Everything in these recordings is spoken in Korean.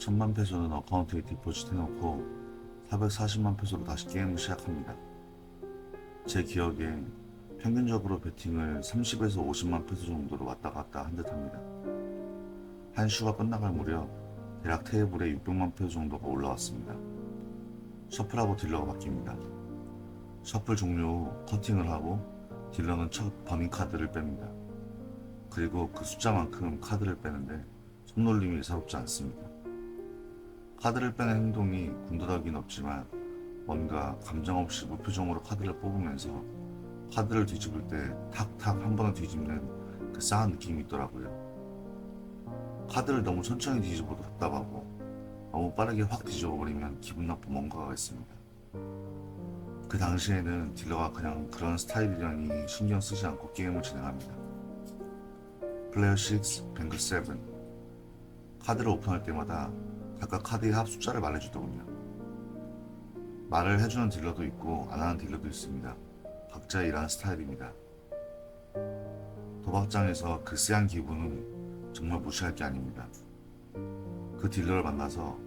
1000만 페소는 어카운트에 디포짓 해놓고 440만 페소로 다시 게임을 시작합니다. 제 기억에 평균적으로 베팅을 30에서 50만 페소 정도로 왔다 갔다 한 듯 합니다. 한 슈가 끝나갈 무렵 대략 테이블에 600만 페소 정도가 올라왔습니다. 셔플하고 딜러가 바뀝니다. 셔플 종료 후 커팅을 하고 딜러는 첫 버닝 카드를 뺍니다. 그리고 그 숫자만큼 카드를 빼는데 손놀림이 예사롭지 않습니다. 카드를 빼는 행동이 군더더기는 없지만 뭔가 감정 없이 무표정으로 카드를 뽑으면서 카드를 뒤집을 때 탁탁 한 번은 뒤집는 그 싸한 느낌이 있더라고요. 카드를 너무 천천히 뒤집어도 답답하고 너무 빠르게 확 뒤집어버리면 기분 나쁜 뭔가가 있습니다. 그 당시에는 딜러가 그냥 그런 스타일이라니 신경 쓰지 않고 게임을 진행합니다. 플레이어 6, 뱅크 7 카드를 오픈할 때마다 각각 카드의 합 숫자를 말해주더군요. 말을 해주는 딜러도 있고 안 하는 딜러도 있습니다. 각자의 일하는 스타일입니다. 도박장에서 그 쎄한 기분은 정말 무시할 게 아닙니다. 그 딜러를 만나서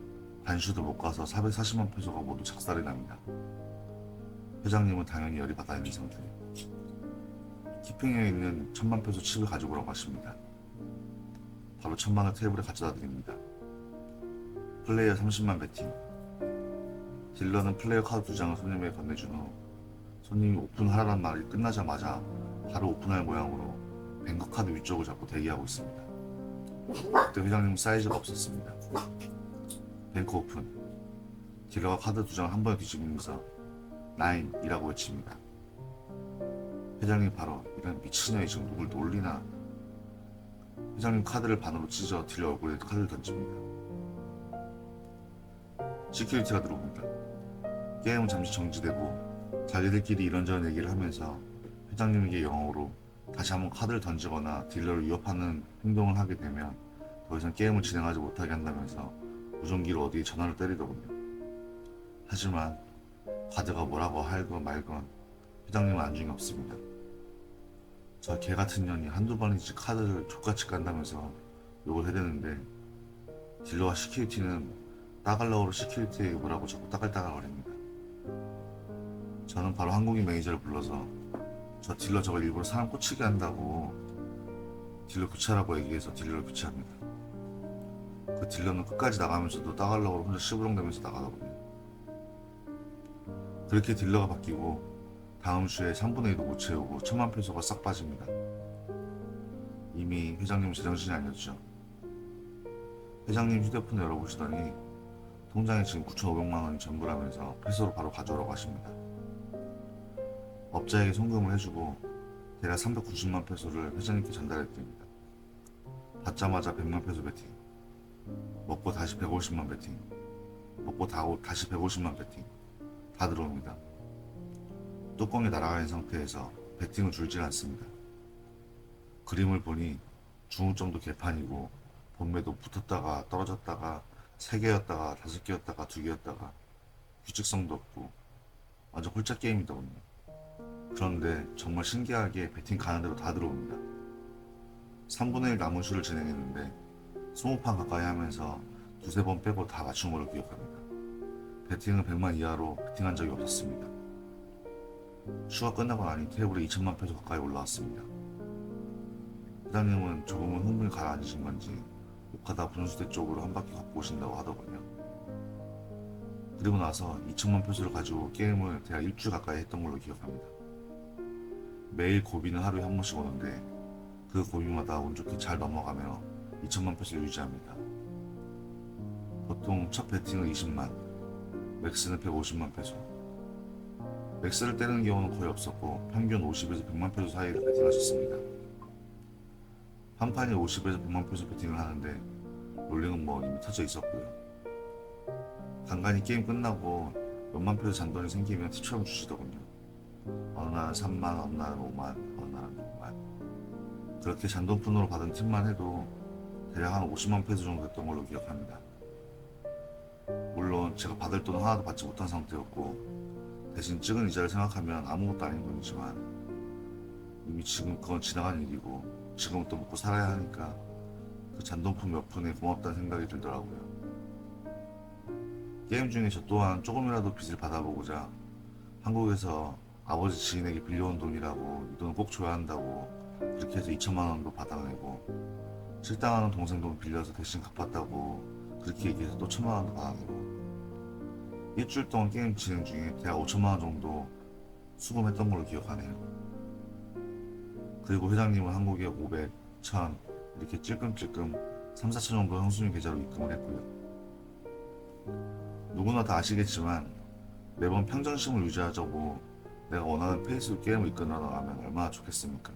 단슈도 못 가서 440만 페소가 모두 작살이 납니다. 회장님은 당연히 열이 받아 있는 상태. 키핑에 있는 1000만 페소 칩을 가지고 오라고 하십니다. 바로 1000만을 테이블에 가져다 드립니다. 플레이어 30만 베팅. 딜러는 플레이어 카드 2장을 손님에게 건네준 후 손님이 오픈하라는 말이 끝나자마자 바로 오픈할 모양으로 뱅커 카드 위쪽을 잡고 대기하고 있습니다. 그때 회장님은 사이즈가 없었습니다. 뱅커 오픈. 딜러가 카드 2장을 한 번에 뒤집으면서 9이라고 외칩니다. 회장님 바로 이런 미친년이 지금 누굴 놀리나. 회장님 카드를 반으로 찢어 딜러 얼굴에 카드를 던집니다. 시큐리티가 들어옵니다. 게임은 잠시 정지되고 자기들끼리 이런저런 얘기를 하면서 회장님에게 영어로 다시 한번 카드를 던지거나 딜러를 위협하는 행동을 하게 되면 더 이상 게임을 진행하지 못하게 한다면서 무전기로 어디에 전화를 때리더군요. 하지만 카드가 뭐라고 할건 말건 회장님은 안중이 없습니다. 저 개같은 년이 한두 번이지 카드를 족같이 깐다면서 욕을 해대는데 딜러와 시큐리티는 따갈러우로 시큐리티에 뭐라고 자꾸 따갈따갈거립니다. 저는 바로 한국인 매니저를 불러서 저 딜러 저거 일부러 사람 꽂히게 한다고 딜러 교체하라고 얘기해서 딜러를 교체합니다. 그 딜러는 끝까지 나가면서도 따갈러우로 혼자 시부렁대면서 나가더군요. 그렇게 딜러가 바뀌고 다음 주에 3분의 1도 못 채우고 1000만 페소가 싹 빠집니다. 이미 회장님은 제정신이 아니었죠. 회장님 휴대폰을 열어보시더니 통장에 지금 9,500만 원이 전부라면서 페소로 바로 가져오라고 하십니다. 업자에게 송금을 해주고 대략 390만 페소를 회장님께 전달해드립니다. 받자마자 100만 페소 베팅, 먹고 다시 150만 베팅, 먹고 다시 150만 베팅 다 들어옵니다. 뚜껑이 날아가는 상태에서 베팅은 줄질 않습니다. 그림을 보니 중후점도 개판이고 본매도 붙었다가 떨어졌다가 3개였다가 5개였다가 2개였다가 규칙성도 없고 완전 홀짝 게임이더군요. 그런데 정말 신기하게 베팅 가는 대로 다 들어옵니다. 3분의 1 남은 수를 진행했는데 20판 가까이 하면서 두세 번 빼고 다 맞춘 걸로 기억합니다. 베팅은 100만 이하로 베팅한 적이 없었습니다. 슈가 끝나고 나니 테이블에 2천만 페소 가까이 올라왔습니다. 회장님은 조금은 흥분이 가라앉으신 건지 욕하다 분수대 쪽으로 한 바퀴 걷고 오신다고 하더군요. 그리고 나서 2천만 페소를 가지고 게임을 대략 일주일 가까이 했던 걸로 기억합니다. 매일 고비는 하루에 한 번씩 오는데 그 고비마다 운 좋게 잘 넘어가며 2천만 페소를 유지합니다. 보통 첫 베팅은 20만, 맥스는 150만 페소. 맥스를 때리는 경우는 거의 없었고 평균 50에서 100만 페소 사이를 베팅하셨습니다. 한 판이 50에서 100만 페소 베팅을 하는데 롤링은 뭐 이미 터져 있었고요. 간간히 게임 끝나고 몇만 페소 잔돈이 생기면 팁처럼 주시더군요. 어느 날은 3만, 어느 날은 5만, 어느 날은 6만. 그렇게 잔돈푼으로 받은 팁만 해도 대략 한 50만 페소 정도 됐던 걸로 기억합니다. 물론 제가 받을 돈은 하나도 받지 못한 상태였고 대신 찍은 이자를 생각하면 아무것도 아닌 돈이지만 이미 지금 그건 지나간 일이고 지금은 또 먹고 살아야 하니까 그 잔돈품 몇 푼에 고맙다는 생각이 들더라고요. 게임 중에 저 또한 조금이라도 빚을 받아보고자 한국에서 아버지 지인에게 빌려온 돈이라고 이 돈을 꼭 줘야 한다고 그렇게 해서 2천만 원도 받아내고, 실당하는 동생 돈 빌려서 대신 갚았다고 그렇게 얘기해서 또 1천만 원도 받아내고, 일주일 동안 게임 진행 중에 대략 5천만 원 정도 수금했던 걸로 기억하네요. 그리고 회장님은 한국에 500, 1000 이렇게 찔끔찔끔 3, 4천 정도 형수님 계좌로 입금을 했고요. 누구나 다 아시겠지만 매번 평정심을 유지하자고 내가 원하는 페이스로 게임을 이끌어 나가면 얼마나 좋겠습니까?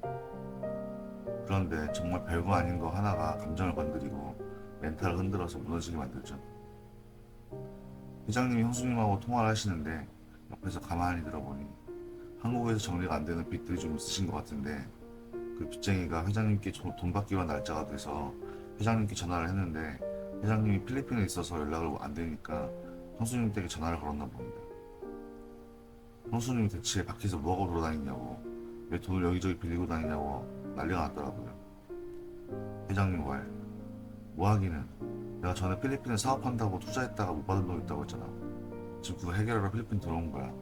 그런데 정말 별거 아닌 거 하나가 감정을 건드리고 멘탈을 흔들어서 무너지게 만들죠. 회장님이 형수님하고 통화를 하시는데 옆에서 가만히 들어보니 한국에서 정리가 안 되는 빚들이 좀 있으신 것 같은데, 그 빚쟁이가 회장님께 돈 받기로 한 날짜가 돼서 회장님께 전화를 했는데 회장님이 필리핀에 있어서 연락을 안 되니까 형수님 댁에 전화를 걸었나 봅니다. 형수님이 대체 밖에서 뭐하고 돌아다니냐고, 왜 돈을 여기저기 빌리고 다니냐고 난리가 났더라고요. 회장님 말, 뭐 하기는 내가 전에 필리핀에 사업한다고 투자했다가 못 받은 돈 있다고 했잖아. 지금 그거 해결하러 필리핀 들어온 거야.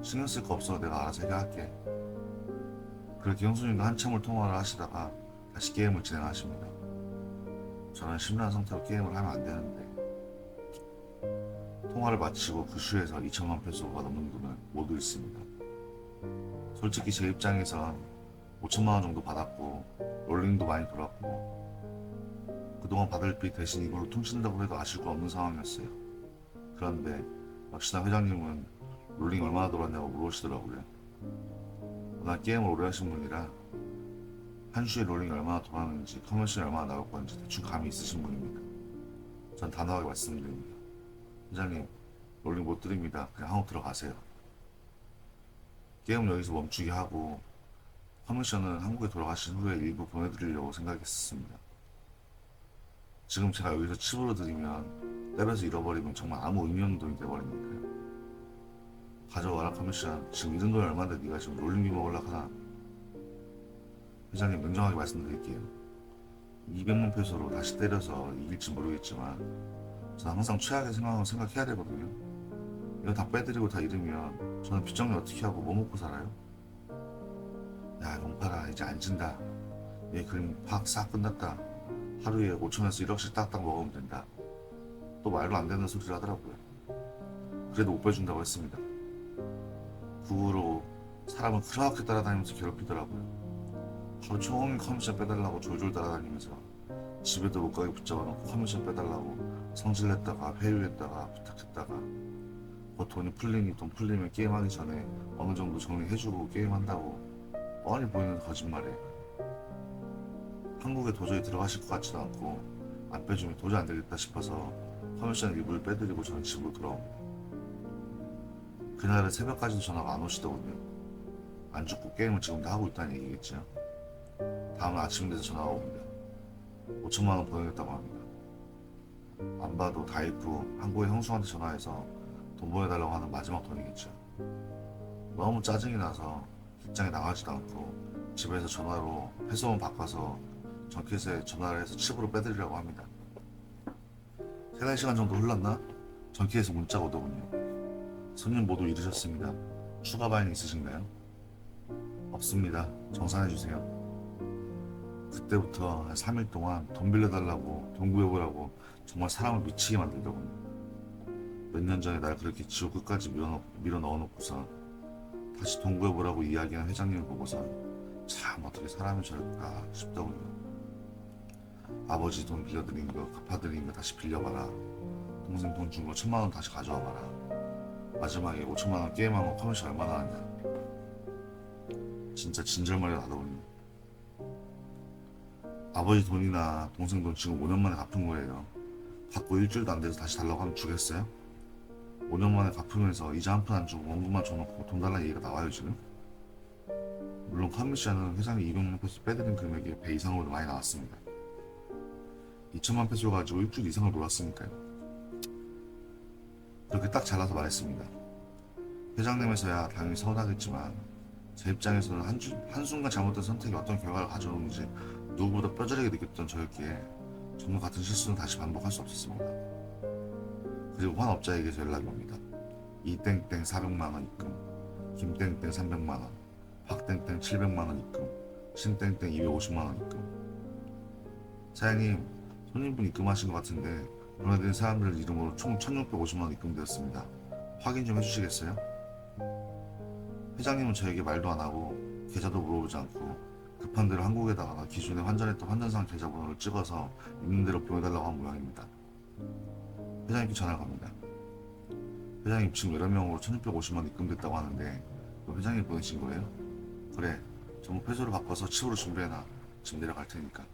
신경 쓸 거 없어. 내가 알아서 해결할게. 그렇게 형수님과 한참을 통화를 하시다가 다시 게임을 진행하십니다. 저는 심란한 상태로 게임을 하면 안 되는데, 통화를 마치고 그 슈에서 2천만 페소가 넘는 돈을 모두 잃습니다. 솔직히 제 입장에선 5천만 원 정도 받았고 롤링도 많이 돌았고 그동안 받을 빚 대신 이걸로 퉁친다고 해도 아실 거 없는 상황이었어요. 그런데 역시나 회장님은 롤링 얼마나 돌았냐고 물으시더라고요. 워낙 게임을 오래 하신 분이라 한 슈에 롤링이 얼마나 돌았는지 커머션이 얼마나 나올 건지 대충 감이 있으신 분입니다. 전 단호하게 말씀드립니다. 회장님, 롤링 못 드립니다. 그냥 한국 들어가세요. 게임은 여기서 멈추게 하고 커미션은 한국에 돌아가신 후에 일부 보내드리려고 생각했습니다. 지금 제가 여기서 칩으로 드리면 랩에서 잃어버리면 정말 아무 의미 없는 돈이 돼버리니까요. 가져와라 커미션. 지금 잃은 돈이 얼마인데 네가 지금 롤링비 먹으려고 하나. 회장님, 냉정하게 말씀드릴게요. 200만 페소로 다시 때려서 이길지 모르겠지만 저는 항상 최악의 상황을 생각해야 되거든요. 이거 다 빼드리고 다 잃으면 저는 빚정리 어떻게 하고 뭐 먹고 살아요? 야, 용팔아, 이제 안 진다. 얘 그림 팍 싹 끝났다. 하루에 5천에서 1억씩 딱딱 먹으면 된다. 또 말도 안 되는 소리를 하더라고요. 그래도 못 빼준다고 했습니다. 그 후로 사람을 그렇게 따라다니면서 괴롭히더라고요. 하루 종일 커미션 빼달라고 졸졸 따라다니면서 집에도 못 가게 붙잡아놓고 커미션 빼달라고 성질냈다가 회유했다가 부탁했다가, 그 돈이 풀리니 돈 풀리면 게임하기 전에 어느 정도 정리해주고 게임한다고 뻔히 보이는 거짓말에 한국에 도저히 들어가실 것 같지도 않고 안 빼주면 도저히 안 되겠다 싶어서 커미션 일부를 빼드리고 저는 집으로 돌아옵니다. 그날은 새벽까지도 전화가 안 오시더군요. 안 죽고 게임을 지금도 하고 있다는 얘기겠죠. 다음날 아침 돼서 전화가 옵니다. 5천만 원 보내겠다고 합니다. 안 봐도 다 잃고 한국의 형수한테 전화해서 돈 보내달라고 하는 마지막 돈이겠죠. 너무 짜증이 나서 직장에 나가지도 않고 집에서 전화로 회수원 바꿔서 전켓에 전화를 해서 칩으로 빼드리려고 합니다. 3-4시간 정도 흘렀나? 전켓에서 문자가 오더군요. 손님 모두 잃으셨습니다. 추가 발행 있으신가요? 없습니다. 정산해주세요. 그때부터 한 3일 동안 돈 빌려달라고 돈 구해보라고 정말 사람을 미치게 만들더군요. 몇 년 전에 날 그렇게 지옥 끝까지 밀어 넣어놓고서 다시 돈 구해보라고 이야기한 회장님을 보고선 참 어떻게 사람이 저럴까 싶더군요. 아버지 돈 빌려드린 거 갚아드린 거 다시 빌려봐라. 동생 돈 준 거 1,000만 원 다시 가져와봐라. 마지막에 5천만 원 게임하고 커미션 얼마나 하냐. 진짜 진절머리가 나더군요. 아버지 돈이나 동생 돈 지금 5년 만에 갚은 거예요. 받고 일주일도 안 돼서 다시 달라고 하면 주겠어요? 5년 만에 갚으면서 이자 한 푼 안 주고 원금만 줘놓고 돈 달라는 얘기가 나와요 지금? 물론 커미션은 회장이 200만 페소 빼드린 금액의 배 이상으로 많이 나왔습니다. 2천만 페소 가지고 일주일 이상을 놀았으니까요. 그렇게 딱 잘라서 말했습니다. 회장님에서야 당연히 서운하겠지만 제 입장에서는 한순간 잘못된 선택이 어떤 결과를 가져오는지 누구보다 뼈저리게 느꼈던 저였기에 정말 같은 실수는 다시 반복할 수 없었습니다. 그리고 환업자에게서 연락이 옵니다. 이땡땡 400만원 입금, 김땡땡 300만원, 박땡땡 700만원 입금, 신땡땡 250만원 입금. 사장님, 손님분 입금하신 것 같은데 보내드린 사람들 이름으로 총 1650만원 입금되었습니다. 확인 좀 해주시겠어요? 회장님은 저에게 말도 안 하고 계좌도 물어보지 않고 급한 대로 한국에다가 기존에 환전했던 환전상 계좌번호를 찍어서 있는 대로 보내달라고 한 모양입니다. 회장님께 전화가 갑니다. 회장님, 지금 여러 명으로 1650만 입금됐다고 하는데 너 회장님 보내신 거예요? 그래, 전부 패소로 바꿔서 칩으로 준비해놔. 지금 내려갈 테니까.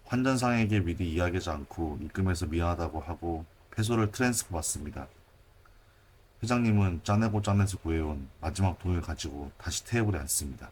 환전상에게 미리 이야기하지 않고 입금해서 미안하다고 하고 패소를 트랜스퍼 받습니다. 회장님은 짜내고 짜내서 구해온 마지막 돈을 가지고 다시 테이블에 앉습니다.